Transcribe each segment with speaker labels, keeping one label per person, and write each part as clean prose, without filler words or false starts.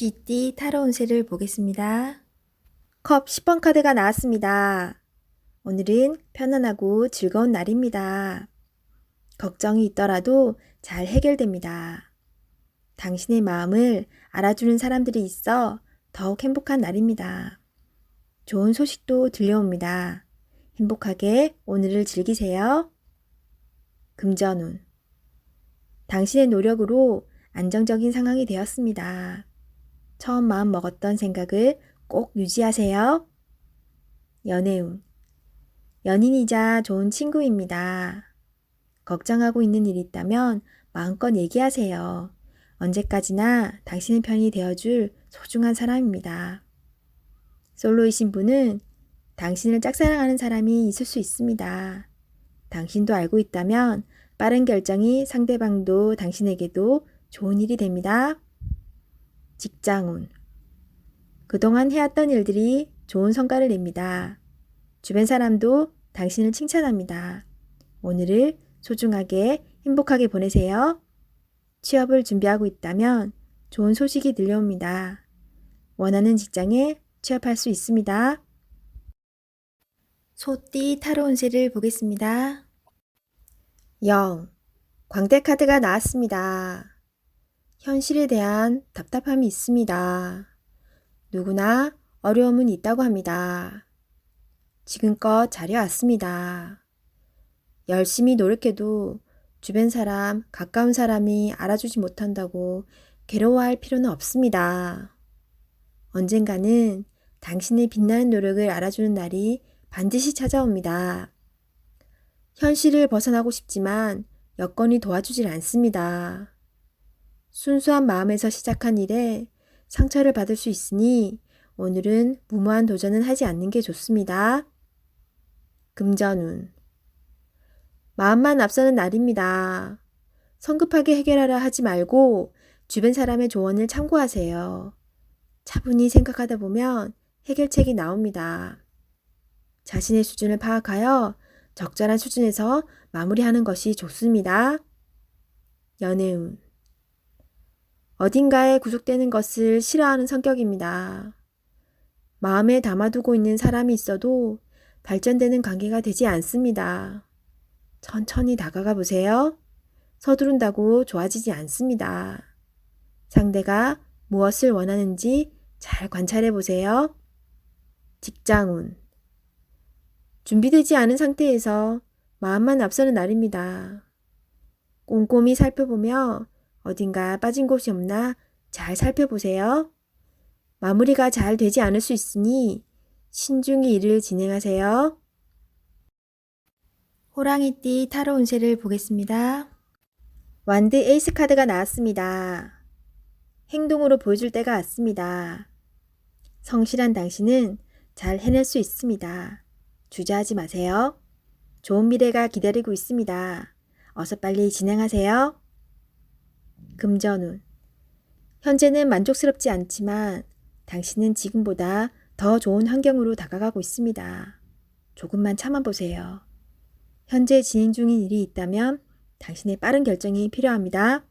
Speaker 1: 쥐띠 타로 운세를 보겠습니다. 컵 10번 카드가 나왔습니다. 오늘은 편안하고 즐거운 날입니다. 걱정이 있더라도 잘 해결됩니다. 당신의 마음을 알아주는 사람들이 있어 더욱 행복한 날입니다. 좋은 소식도 들려옵니다. 행복하게 오늘을 즐기세요. 금전운. 당신의 노력으로 안정적인 상황이 되었습니다. 처음 마음 먹었던 생각을 꼭 유지하세요. 연애운. 연인이자 좋은 친구입니다. 걱정하고 있는 일이 있다면 마음껏 얘기하세요. 언제까지나 당신의 편이 되어줄 소중한 사람입니다. 솔로이신 분은 당신을 짝사랑하는 사람이 있을 수 있습니다. 당신도 알고 있다면 빠른 결정이 상대방도 당신에게도 좋은 일이 됩니다. 직장운. 그동안 해왔던 일들이 좋은 성과를 냅니다. 주변 사람도 당신을 칭찬합니다. 오늘을 소중하게 행복하게 보내세요. 취업을 준비하고 있다면 좋은 소식이 들려옵니다. 원하는 직장에 취업할 수 있습니다. 소띠 타로 운세를 보겠습니다. 영. 광대 카드가 나왔습니다. 현실에 대한 답답함이 있습니다. 누구나 어려움은 있다고 합니다. 지금껏 잘해왔습니다. 열심히 노력해도 주변 사람, 가까운 사람이 알아주지 못한다고 괴로워할 필요는 없습니다. 언젠가는 당신의 빛나는 노력을 알아주는 날이 반드시 찾아옵니다. 현실을 벗어나고 싶지만 여건이 도와주질 않습니다. 순수한 마음에서 시작한 일에 상처를 받을 수 있으니 오늘은 무모한 도전은 하지 않는 게 좋습니다. 금전운. 마음만 앞서는 날입니다. 성급하게 해결하려 하지 말고 주변 사람의 조언을 참고하세요. 차분히 생각하다 보면 해결책이 나옵니다. 자신의 수준을 파악하여 적절한 수준에서 마무리하는 것이 좋습니다. 연애운. 어딘가에 구속되는 것을 싫어하는 성격입니다. 마음에 담아두고 있는 사람이 있어도 발전되는 관계가 되지 않습니다. 천천히 다가가 보세요. 서두른다고 좋아지지 않습니다. 상대가 무엇을 원하는지 잘 관찰해 보세요. 직장운. 준비되지 않은 상태에서 마음만 앞서는 날입니다. 꼼꼼히 살펴보며 어딘가 빠진 곳이 없나 잘 살펴보세요. 마무리가 잘 되지 않을 수 있으니 신중히 일을 진행하세요. 호랑이띠 타로 운세를 보겠습니다. 완드 에이스 카드가 나왔습니다. 행동으로 보여줄 때가 왔습니다. 성실한 당신은 잘 해낼 수 있습니다. 주저하지 마세요. 좋은 미래가 기다리고 있습니다. 어서 빨리 진행하세요. 금전운. 현재는 만족스럽지 않지만 당신은 지금보다 더 좋은 환경으로 다가가고 있습니다. 조금만 참아보세요. 현재 진행 중인 일이 있다면 당신의 빠른 결정이 필요합니다.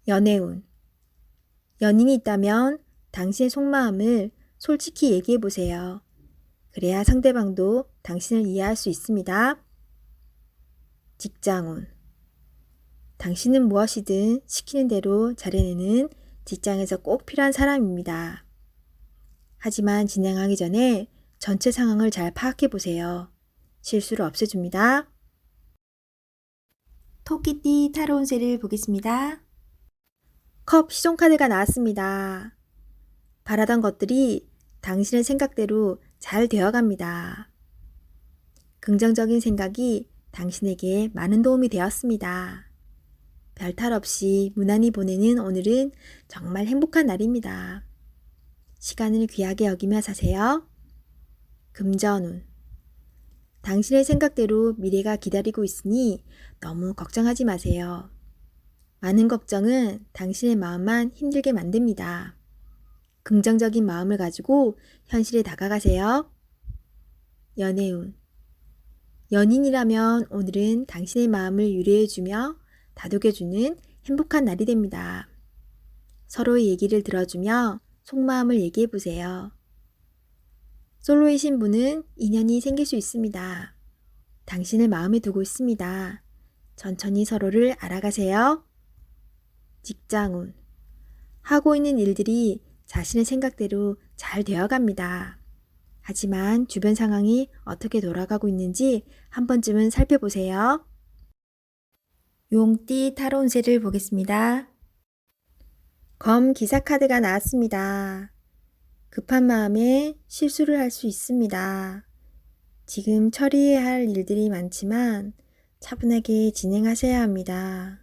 Speaker 1: 연애운. 연인이 있다면 당신의 속마음을 솔직히 얘기해보세요. 그래야 상대방도 당신을 이해할 수 있습니다. 직장운. 당신은 무엇이든 시키는 대로 잘해내는 직장에서 꼭 필요한 사람입니다. 하지만 진행하기 전에 전체 상황을 잘 파악해 보세요. 실수를 없애줍니다. 토끼띠 타로 운세를 보겠습니다. 컵 시종 카드가 나왔습니다. 바라던 것들이 당신의 생각대로 잘 되어갑니다. 긍정적인 생각이 당신에게 많은 도움이 되었습니다. 별탈 없이 무난히 보내는 오늘은 정말 행복한 날입니다. 시간을 귀하게 여기며 사세요. 금전운. 당신의 생각대로 미래가 기다리고 있으니 너무 걱정하지 마세요. 많은 걱정은 당신의 마음만 힘들게 만듭니다. 긍정적인 마음을 가지고 현실에 다가가세요. 연애운. 연인이라면 오늘은 당신의 마음을 유래해주며 다독여주는 행복한 날이 됩니다. 서로의 얘기를 들어주며 속마음을 얘기해 보세요. 솔로이신 분은 인연이 생길 수 있습니다. 당신을 마음에 두고 있습니다. 천천히 서로를 알아가세요. 직장운. 하고 있는 일들이 자신의 생각대로 잘 되어갑니다. 하지만 주변 상황이 어떻게 돌아가고 있는지 한 번쯤은 살펴보세요. 용띠 타로 운세를 보겠습니다. 검 기사 카드가 나왔습니다. 급한 마음에 실수를 할 수 있습니다. 지금 처리해야 할 일들이 많지만 차분하게 진행하셔야 합니다.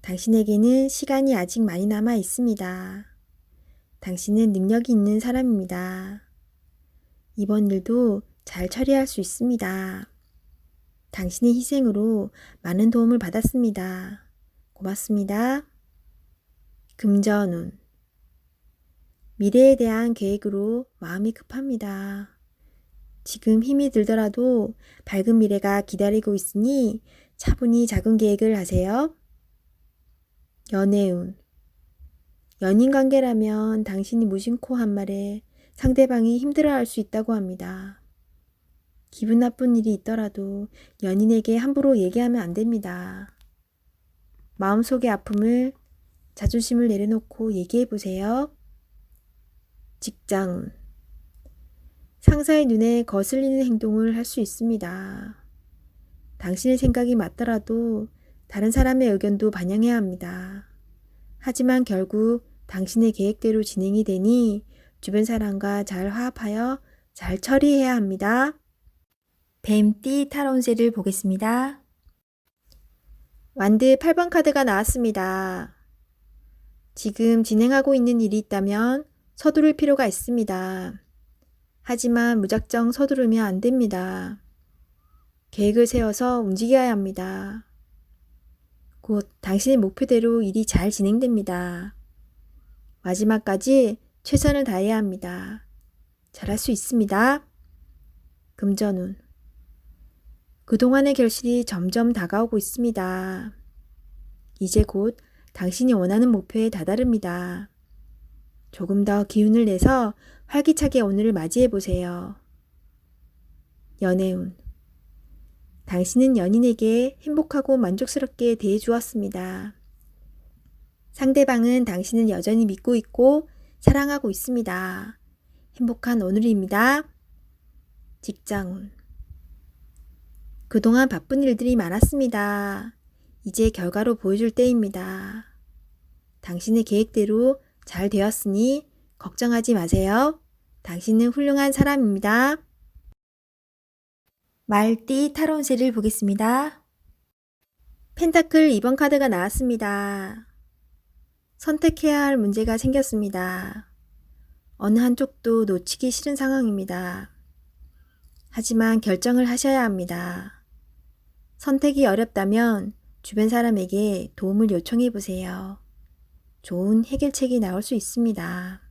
Speaker 1: 당신에게는 시간이 아직 많이 남아 있습니다. 당신은 능력이 있는 사람입니다. 이번 일도 잘 처리할 수 있습니다. 당신의 희생으로 많은 도움을 받았습니다. 고맙습니다. 금전운. 미래에 대한 계획으로 마음이 급합니다. 지금 힘이 들더라도 밝은 미래가 기다리고 있으니 차분히 작은 계획을 하세요. 연애운. 연인 관계라면 당신이 무심코 한 말에 상대방이 힘들어할 수 있다고 합니다. 기분 나쁜 일이 있더라도 연인에게 함부로 얘기하면 안 됩니다. 마음속의 아픔을 자존심을 내려놓고 얘기해 보세요. 직장운. 상사의 눈에 거슬리는 행동을 할 수 있습니다. 당신의 생각이 맞더라도 다른 사람의 의견도 반영해야 합니다. 하지만 결국 당신의 계획대로 진행이 되니 주변 사람과 잘 화합하여 잘 처리해야 합니다. 뱀띠 타로 운세를 보겠습니다. 완드 8번 카드가 나왔습니다. 지금 진행하고 있는 일이 있다면 서두를 필요가 있습니다. 하지만 무작정 서두르면 안 됩니다. 계획을 세워서 움직여야 합니다. 곧 당신의 목표대로 일이 잘 진행됩니다. 마지막까지 최선을 다해야 합니다. 잘할 수 있습니다. 금전운. 그동안의 결실이 점점 다가오고 있습니다. 이제 곧 당신이 원하는 목표에 다다릅니다. 조금 더 기운을 내서 활기차게 오늘을 맞이해 보세요. 연애운. 당신은 연인에게 행복하고 만족스럽게 대해 주었습니다. 상대방은 당신을 여전히 믿고 있고 사랑하고 있습니다. 행복한 오늘입니다. 직장운. 그동안 바쁜 일들이 많았습니다. 이제 결과로 보여줄 때입니다. 당신의 계획대로 잘 되었으니 걱정하지 마세요. 당신은 훌륭한 사람입니다. 말띠 타로 운세를 보겠습니다. 펜타클 2번 카드가 나왔습니다. 선택해야 할 문제가 생겼습니다. 어느 한쪽도 놓치기 싫은 상황입니다. 하지만 결정을 하셔야 합니다. 선택이 어렵다면 주변 사람에게 도움을 요청해 보세요. 좋은 해결책이 나올 수 있습니다.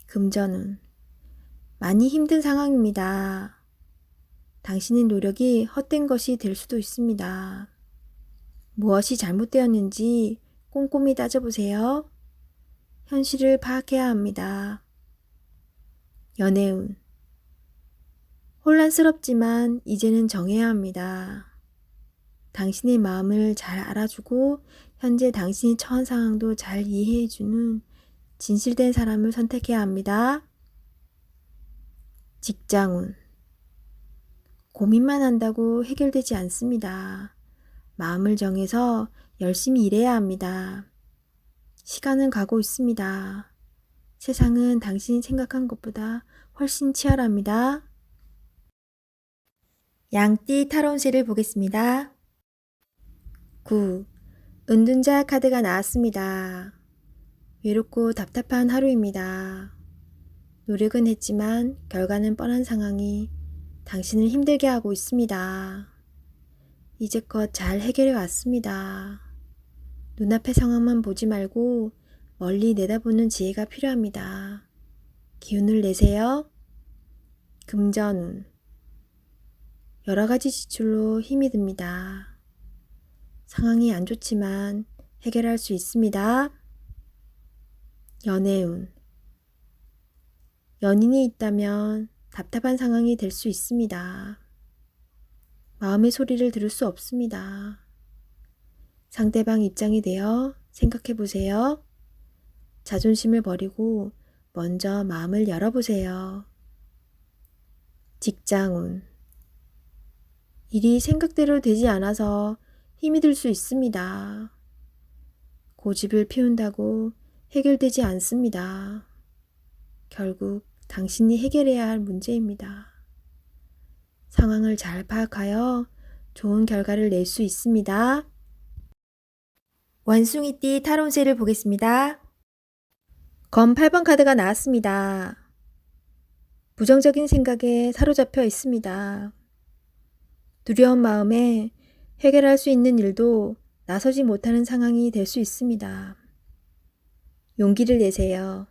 Speaker 1: 금전운. 많이 힘든 상황입니다. 당신의 노력이 헛된 것이 될 수도 있습니다. 무엇이 잘못되었는지 꼼꼼히 따져보세요. 현실을 파악해야 합니다. 연애운. 혼란스럽지만 이제는 정해야 합니다. 당신의 마음을 잘 알아주고 현재 당신이 처한 상황도 잘 이해해주는 진실된 사람을 선택해야 합니다. 직장운. 고민만 한다고 해결되지 않습니다. 마음을 정해서 열심히 일해야 합니다. 시간은 가고 있습니다. 세상은 당신이 생각한 것보다 훨씬 치열합니다. 양띠 타로 운세를 보겠습니다. 9. 은둔자 카드가 나왔습니다. 외롭고 답답한 하루입니다. 노력은 했지만 결과는 뻔한 상황이 당신을 힘들게 하고 있습니다. 이제껏 잘 해결해 왔습니다. 눈앞의 상황만 보지 말고 멀리 내다보는 지혜가 필요합니다. 기운을 내세요. 금전운. 여러 가지 지출로 힘이 듭니다. 상황이 안 좋지만 해결할 수 있습니다. 연애운. 연인이 있다면 답답한 상황이 될 수 있습니다. 마음의 소리를 들을 수 없습니다. 상대방 입장이 되어 생각해 보세요. 자존심을 버리고 먼저 마음을 열어보세요. 직장운. 일이 생각대로 되지 않아서 힘이 들 수 있습니다. 고집을 피운다고 해결되지 않습니다. 결국 당신이 해결해야 할 문제입니다. 상황을 잘 파악하여 좋은 결과를 낼 수 있습니다. 원숭이띠 타로운세를 보겠습니다. 검 8번 카드가 나왔습니다. 부정적인 생각에 사로잡혀 있습니다. 두려운 마음에 해결할 수 있는 일도 나서지 못하는 상황이 될 수 있습니다. 용기를 내세요.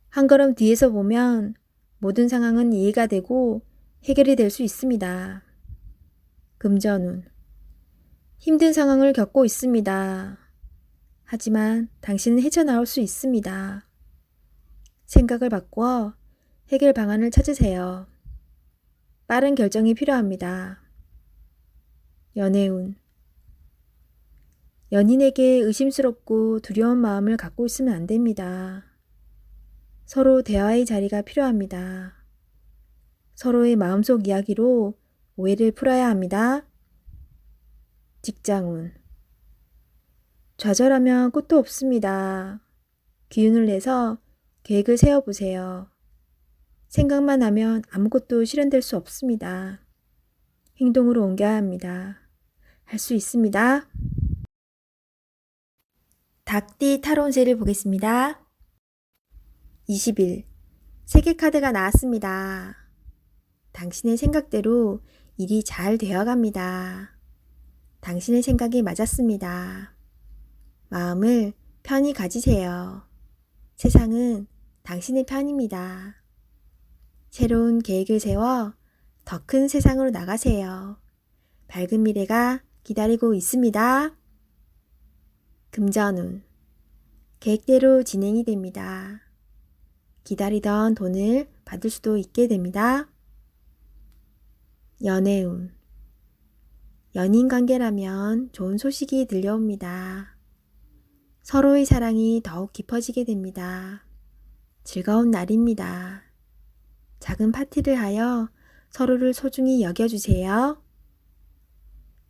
Speaker 1: 한 걸음 뒤에서 보면 모든 상황은 이해가 되고 해결이 될 수 있습니다. 금전운. 힘든 상황을 겪고 있습니다. 하지만 당신은 헤쳐나올 수 있습니다. 생각을 바꾸어 해결 방안을 찾으세요. 빠른 결정이 필요합니다. 연애운. 연인에게 의심스럽고 두려운 마음을 갖고 있으면 안 됩니다. 서로 대화의 자리가 필요합니다. 서로의 마음속 이야기로 오해를 풀어야 합니다. 직장운. 좌절하면 끝도 없습니다. 기운을 내서 계획을 세워보세요. 생각만 하면 아무것도 실현될 수 없습니다. 행동으로 옮겨야 합니다. 할 수 있습니다. 닭띠 타로운세를 보겠습니다. 20일. 세계 카드가 나왔습니다. 당신의 생각대로 일이 잘 되어갑니다. 당신의 생각이 맞았습니다. 마음을 편히 가지세요. 세상은 당신의 편입니다. 새로운 계획을 세워 더 큰 세상으로 나가세요. 밝은 미래가 기다리고 있습니다. 금전운. 계획대로 진행이 됩니다. 기다리던 돈을 받을 수도 있게 됩니다. 연애운. 연인 관계라면 좋은 소식이 들려옵니다. 서로의 사랑이 더욱 깊어지게 됩니다. 즐거운 날입니다. 작은 파티를 하여 서로를 소중히 여겨주세요.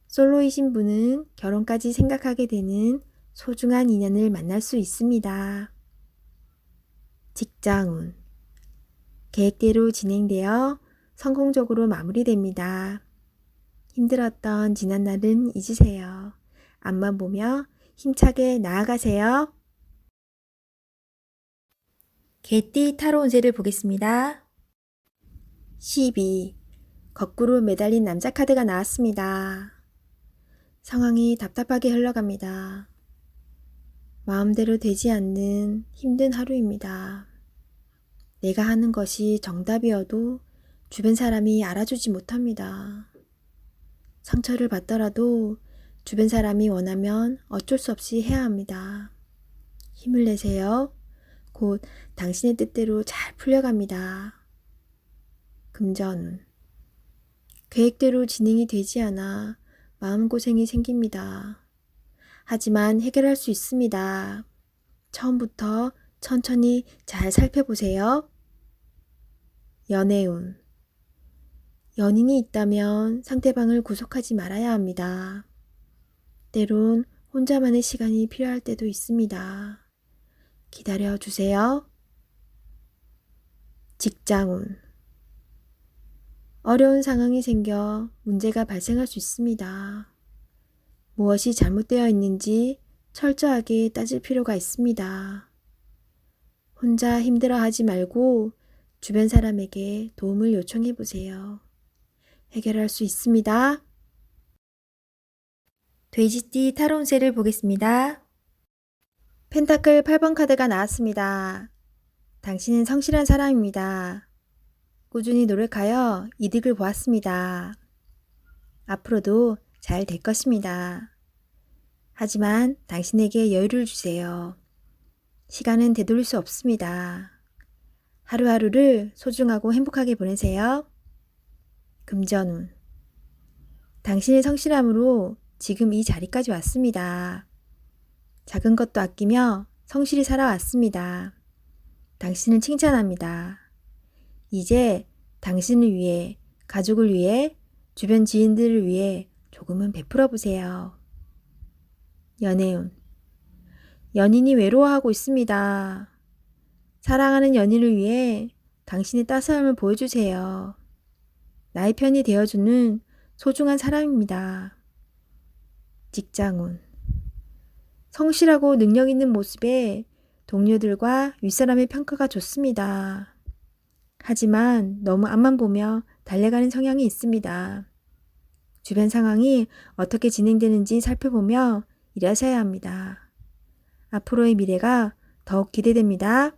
Speaker 1: 솔로이신 분은 결혼까지 생각하게 되는 소중한 인연을 만날 수 있습니다. 직장운. 계획대로 진행되어 성공적으로 마무리됩니다. 힘들었던 지난 날은 잊으세요. 앞만 보며 힘차게 나아가세요. 개띠 타로운세를 보겠습니다. 12. 거꾸로 매달린 남자 카드가 나왔습니다. 상황이 답답하게 흘러갑니다. 마음대로 되지 않는 힘든 하루입니다. 내가 하는 것이 정답이어도 주변 사람이 알아주지 못합니다. 상처를 받더라도 주변 사람이 원하면 어쩔 수 없이 해야 합니다. 힘을 내세요. 곧 당신의 뜻대로 잘 풀려갑니다. 금전운. 계획대로 진행이 되지 않아 마음고생이 생깁니다. 하지만 해결할 수 있습니다. 처음부터 천천히 잘 살펴보세요. 연애운. 연인이 있다면 상대방을 구속하지 말아야 합니다. 때론 혼자만의 시간이 필요할 때도 있습니다. 기다려 주세요. 직장운. 어려운 상황이 생겨 문제가 발생할 수 있습니다. 무엇이 잘못되어 있는지 철저하게 따질 필요가 있습니다. 혼자 힘들어하지 말고 주변 사람에게 도움을 요청해 보세요. 해결할 수 있습니다. 돼지띠 타로운세를 보겠습니다. 펜타클 8번 카드가 나왔습니다. 당신은 성실한 사람입니다. 꾸준히 노력하여 이득을 보았습니다. 앞으로도 잘 될 것입니다. 하지만 당신에게 여유를 주세요. 시간은 되돌릴 수 없습니다. 하루하루를 소중하고 행복하게 보내세요. 금전운. 당신의 성실함으로 지금 이 자리까지 왔습니다. 작은 것도 아끼며 성실히 살아왔습니다. 당신을 칭찬합니다. 이제 당신을 위해, 가족을 위해, 주변 지인들을 위해 조금은 베풀어 보세요. 연애운. 연인이 외로워하고 있습니다. 사랑하는 연인을 위해 당신의 따스함을 보여주세요. 나의 편이 되어주는 소중한 사람입니다. 직장운. 성실하고 능력 있는 모습에 동료들과 윗사람의 평가가 좋습니다. 하지만 너무 앞만 보며 달려가는 성향이 있습니다. 주변 상황이 어떻게 진행되는지 살펴보며 일하셔야 합니다. 앞으로의 미래가 더욱 기대됩니다.